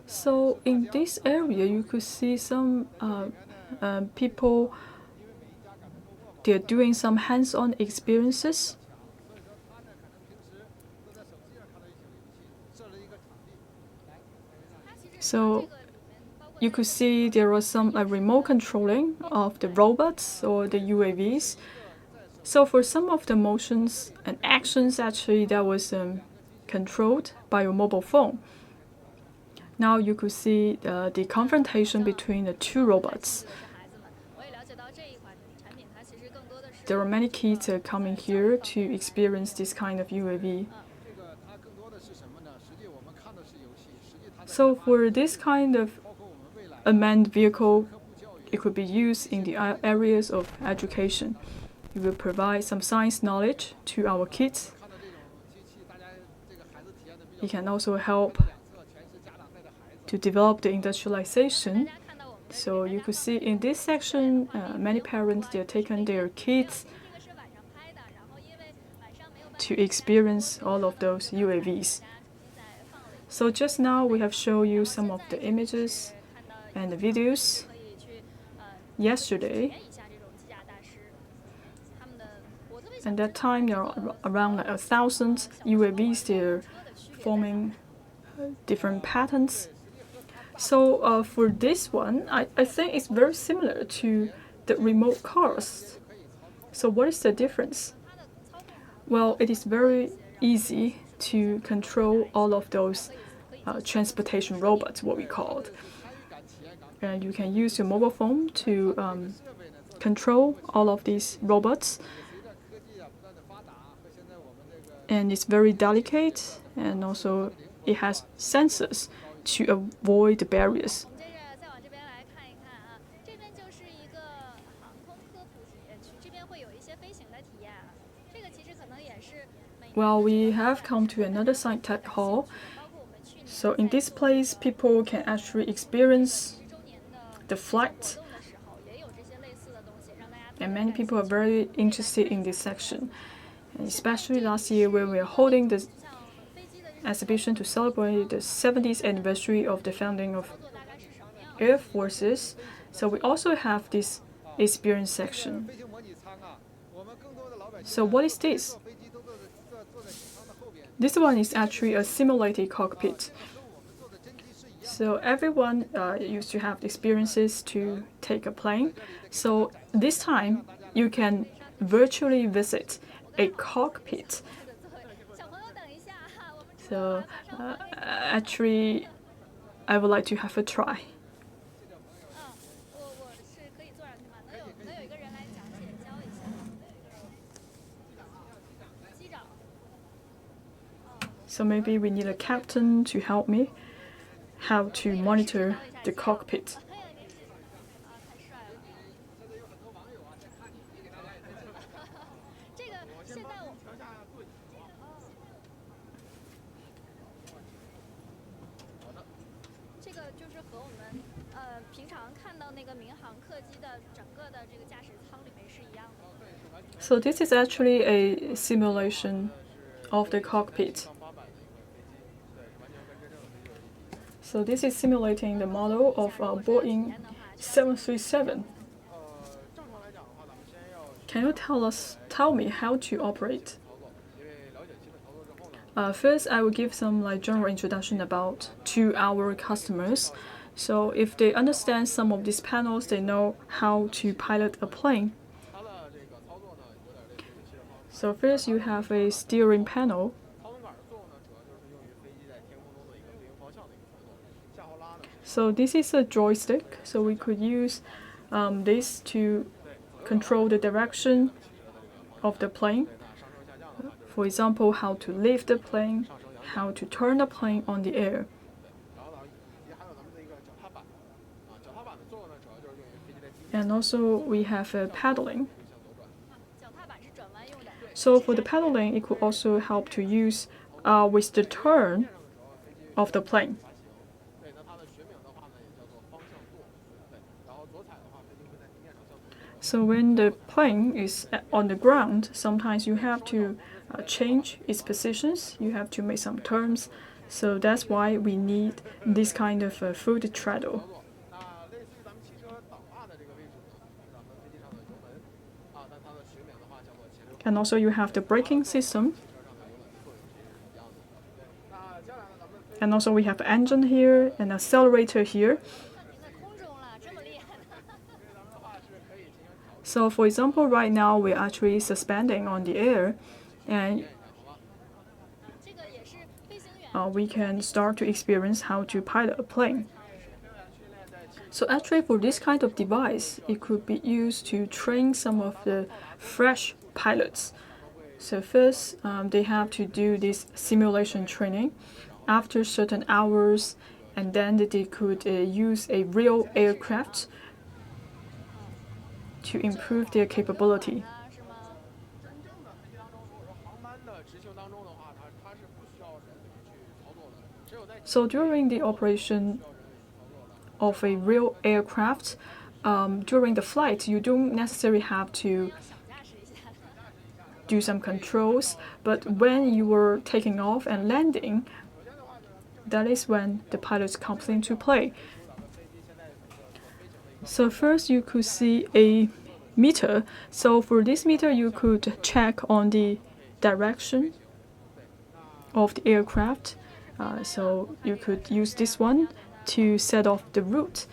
So in this area, you could see some people. They're doing some hands-on experiences. So you could see there was some remote controlling of the robots or the UAVs. So for some of the motions and actions, actually, that was controlled by your mobile phone. Now you could see the confrontation between the two robots. There are many kids coming here to experience this kind of UAV. So for this kind of unmanned vehicle, it could be used in the areas of education. It will provide some science knowledge to our kids. It can also help to develop the industrialization. So you could see in this section, many parents, they're taking their kids to experience all of those UAVs. So just now we have shown you some of the images and the videos. Yesterday, at that time, there are around 1,000 UAVs. They're forming different patterns. So for this one, I think it's very similar to the remote cars. So what is the difference? Well, it is very easy to control all of those transportation robots, what we called. And you can use your mobile phone to control all of these robots. And it's very delicate, and also it has sensors to avoid the barriers. Well, we have come to another sci-tech hall. So in this place, people can actually experience the flight. And many people are very interested in this section. And especially last year when we were holding the exhibition to celebrate the 70th anniversary of the founding of Air Forces. So we also have this experience section. So what is this? This one is actually a simulated cockpit. So everyone used to have experiences to take a plane. So this time you can virtually visit a cockpit. So actually, I would like to have a try. So maybe we need a captain to help me how to monitor the cockpit. So this is actually a simulation of the cockpit. So this is simulating the model of a Boeing 737. Can you tell me how to operate? First, I will give some general introduction to our customers. So if they understand some of these panels, they know how to pilot a plane. So first you have a steering panel. So this is a joystick, so we could use this to control the direction of the plane. For example, how to lift the plane, how to turn the plane on the air. And also we have paddling. So for the paddling, it could also help to use with the turn of the plane. So when the plane is on the ground, sometimes you have to change its positions, you have to make some turns. So that's why we need this kind of foot straddle. And also you have the braking system. And also we have an engine here and accelerator here. So for example, right now we're actually suspending on the air, and we can start to experience how to pilot a plane. So actually for this kind of device, it could be used to train some of the fresh pilots. So first, they have to do this simulation training after certain hours, and then they could use a real aircraft to improve their capability. So during the operation of a real aircraft, during the flight, you don't necessarily have to do some controls, but when you are taking off and landing, that is when the pilots comes into play. So first you could see a meter. So for this meter, you could check on the direction of the aircraft. So you could use this one to set off the route.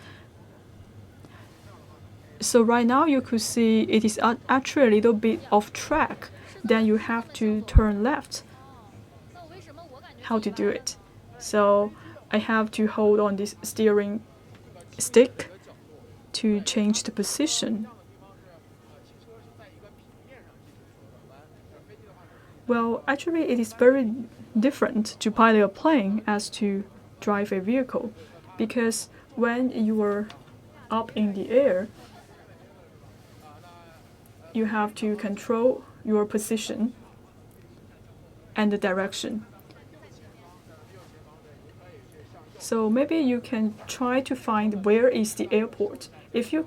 So right now you could see it is actually a little bit off track. Then you have to turn left. How to do it? So I have to hold on this steering stick to change the position. Well, actually it is very different to pilot a plane as to drive a vehicle, because when you are up in the air, you have to control your position and the direction. So maybe you can try to find where is the airport. If you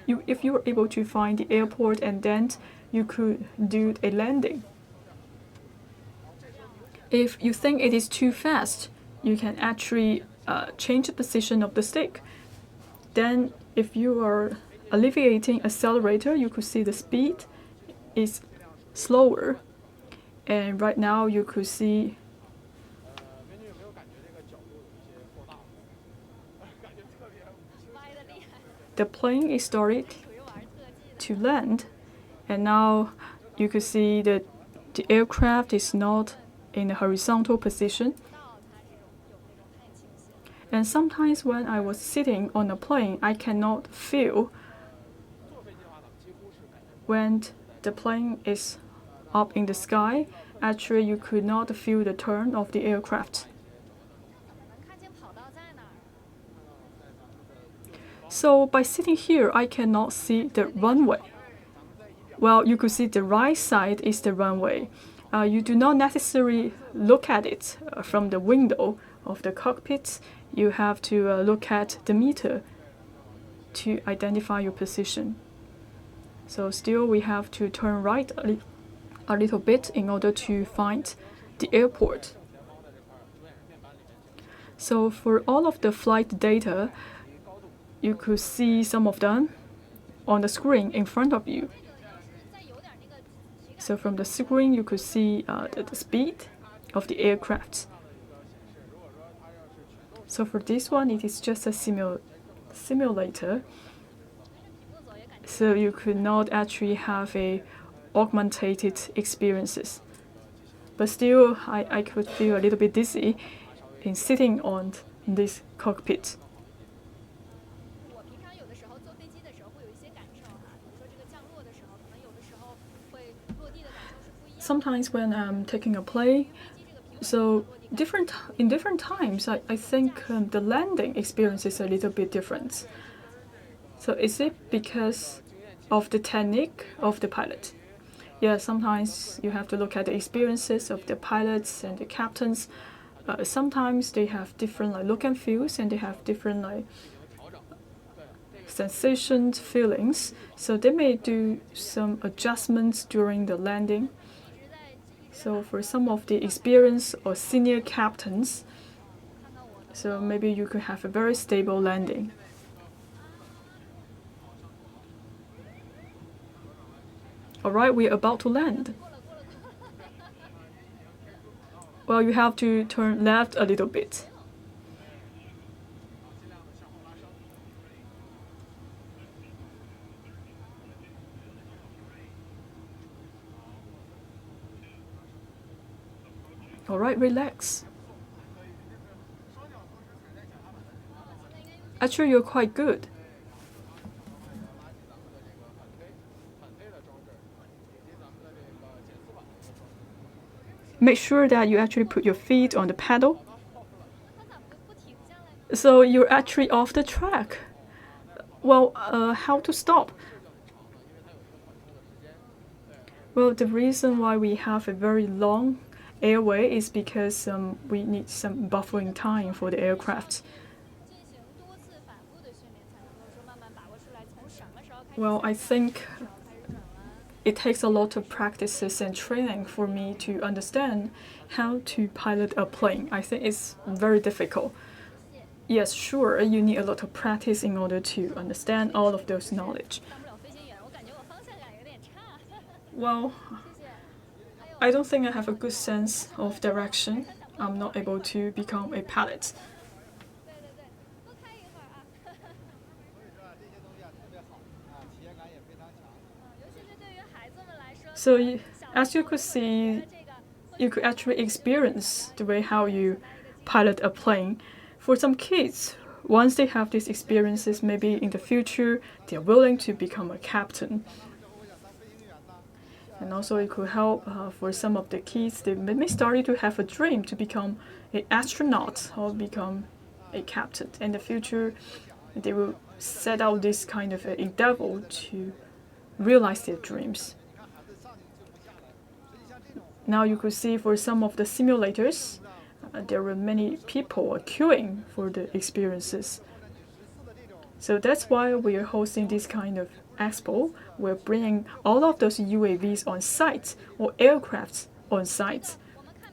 were able to find the airport, and then you could do a landing. If you think it is too fast, you can actually change the position of the stick. Then if you are alleviating accelerator, you could see the speed is slower. And right now you could see the plane is started to land, and now you could see that the aircraft is not in a horizontal position. And sometimes when I was sitting on a plane, I cannot feel when the plane is up in the sky. Actually, you could not feel the turn of the aircraft. So by sitting here, I cannot see the runway. Well, you could see the right side is the runway. You do not necessarily look at it from the window of the cockpit. You have to look at the meter to identify your position. So still we have to turn right a little bit in order to find the airport. So for all of the flight data, you could see some of them on the screen in front of you. So from the screen, you could see the speed of the aircraft. So for this one, it is just a simulator. So you could not actually have a augmented experiences. But still, I could feel a little bit dizzy in sitting on this cockpit. Sometimes when I'm taking a plane, so in different times, I think the landing experience is a little bit different. So is it because of the technique of the pilot? Yeah, sometimes you have to look at the experiences of the pilots and the captains. Sometimes they have different look and feels, and they have different sensations, feelings. So they may do some adjustments during the landing. So for some of the experienced or senior captains, so maybe you could have a very stable landing. Alright, we're about to land. Well, you have to turn left a little bit. Alright, relax. Actually, you're quite good. Make sure that you actually put your feet on the pedal. So you're actually off the track. Well, how to stop? Well, the reason why we have a very long airway is because we need some buffering time for the aircraft. Well, I think it takes a lot of practices and training for me to understand how to pilot a plane. I think it's very difficult. Yes, sure, you need a lot of practice in order to understand all of those knowledge. Well, I don't think I have a good sense of direction. I'm not able to become a pilot. So as you could see, you could actually experience the way how you pilot a plane. For some kids, once they have these experiences, maybe in the future, they're willing to become a captain. And also it could help for some of the kids, they may start to have a dream to become an astronaut or become a captain. In the future, they will set out this kind of endeavor to realize their dreams. Now you could see for some of the simulators, there were many people queuing for the experiences. So that's why we are hosting this kind of expo. We're bringing all of those UAVs on site or aircrafts on site,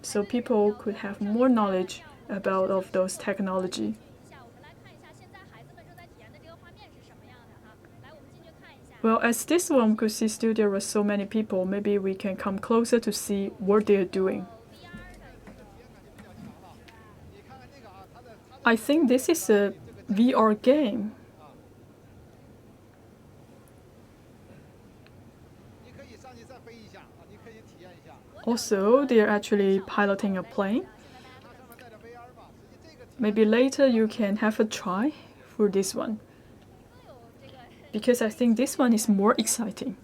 so people could have more knowledge about of those technology. Well, as this one could see still there were so many people, maybe we can come closer to see what they're doing. I think this is a VR game. Also, they're actually piloting a plane. Maybe later you can have a try for this one, because I think this one is more exciting.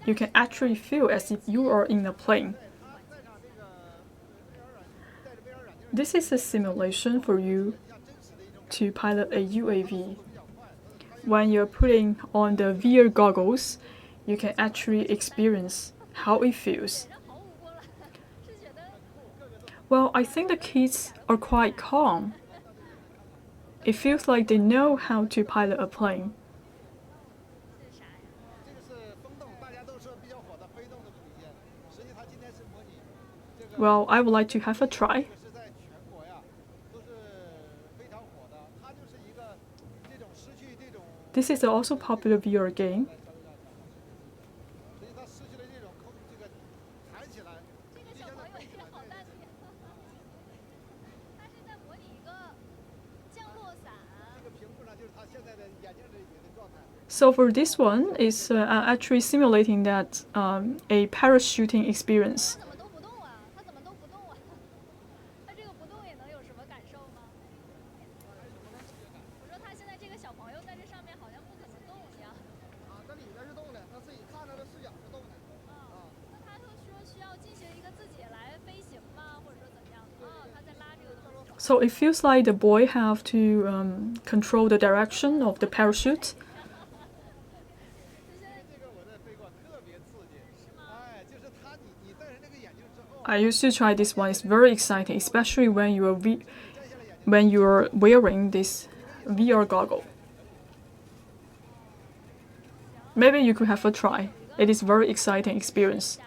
You can actually feel as if you are in a plane. This is a simulation for you to pilot a UAV. When you're putting on the VR goggles, you can actually experience how it feels. Well, I think the kids are quite calm. It feels like they know how to pilot a plane. Well, I would like to have a try. This is also a popular VR game. So for this one, it's actually simulating that a parachuting experience. So it feels like the boy have to control the direction of the parachute. I used to try this one. It's very exciting, especially when you're wearing this VR goggle. Maybe you could have a try. It is very exciting experience.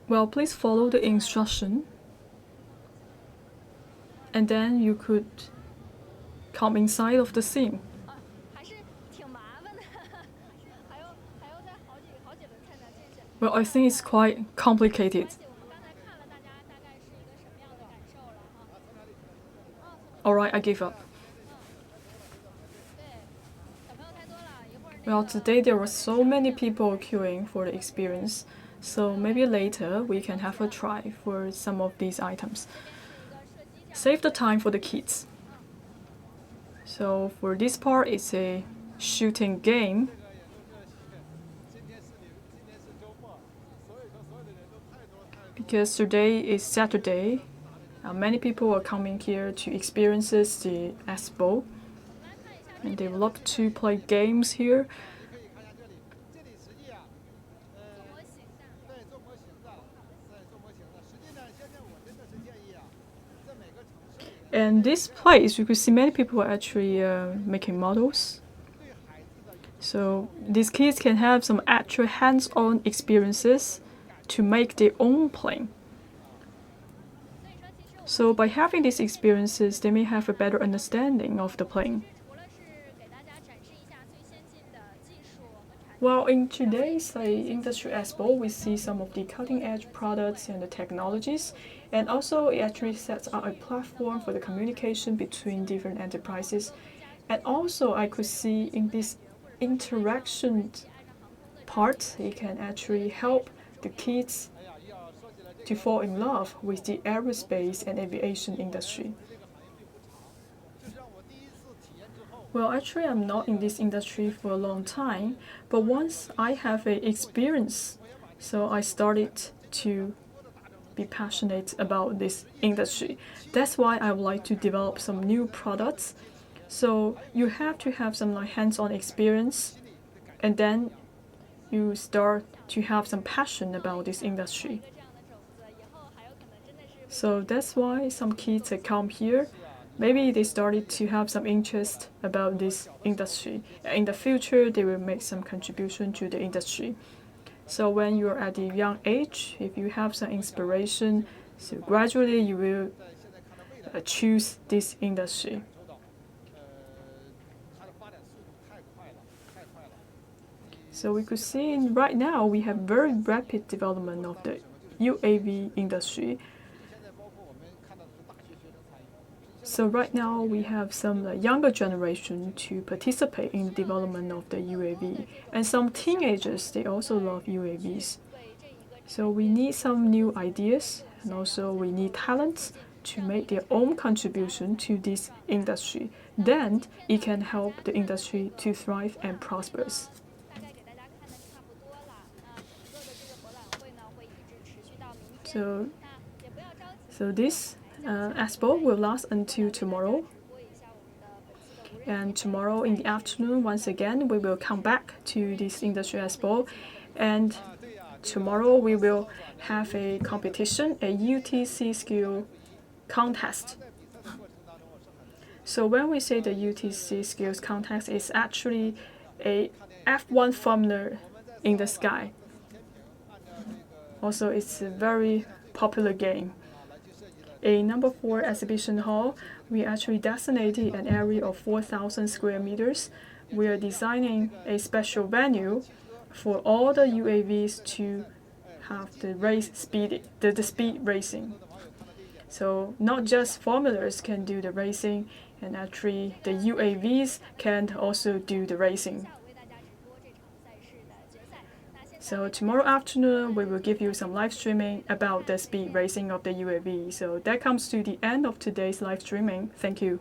Well, please follow the instruction, and then you could come inside of the scene. Well, I think it's quite complicated. Alright, I give up. Well, today there were so many people queuing for the experience, so maybe later we can have a try for some of these items. Save the time for the kids. So for this part, it's a shooting game. Because today is Saturday, many people are coming here to experience the Expo, and they love to play games here. And this place, you could see many people are actually making models. So these kids can have some actual hands-on experiences to make their own plane. So by having these experiences, they may have a better understanding of the plane. Well, in today's industry expo, we see some of the cutting-edge products and the technologies, and also it actually sets out a platform for the communication between different enterprises. And also I could see in this interaction part, it can actually help the kids to fall in love with the aerospace and aviation industry. Well, actually, I'm not in this industry for a long time, but once I have an experience, so I started to be passionate about this industry. That's why I would like to develop some new products. So you have to have some hands-on experience, and then you start to have some passion about this industry. So that's why some kids come here. Maybe they started to have some interest about this industry. In the future, they will make some contribution to the industry. So when you're at the young age, if you have some inspiration, so gradually you will choose this industry. So we could see right now we have very rapid development of the UAV industry. So right now we have some younger generation to participate in the development of the UAV, and some teenagers, they also love UAVs. So we need some new ideas, and also we need talents to make their own contribution to this industry. Then it can help the industry to thrive and prosper. So this Expo will last until tomorrow. And tomorrow in the afternoon, once again, we will come back to this Industry Expo. And tomorrow we will have a competition, a UTC skill contest. So when we say the UTC skills contest, it's actually a F1 Formula in the sky. Also, it's a very popular game. In number 4 exhibition hall, we actually designated an area of 4,000 square meters. We are designing a special venue for all the UAVs to have the speed racing. So not just formulas can do the racing, and actually the UAVs can also do the racing. So tomorrow afternoon, we will give you some live streaming about the speed racing of the UAV. So that comes to the end of today's live streaming. Thank you.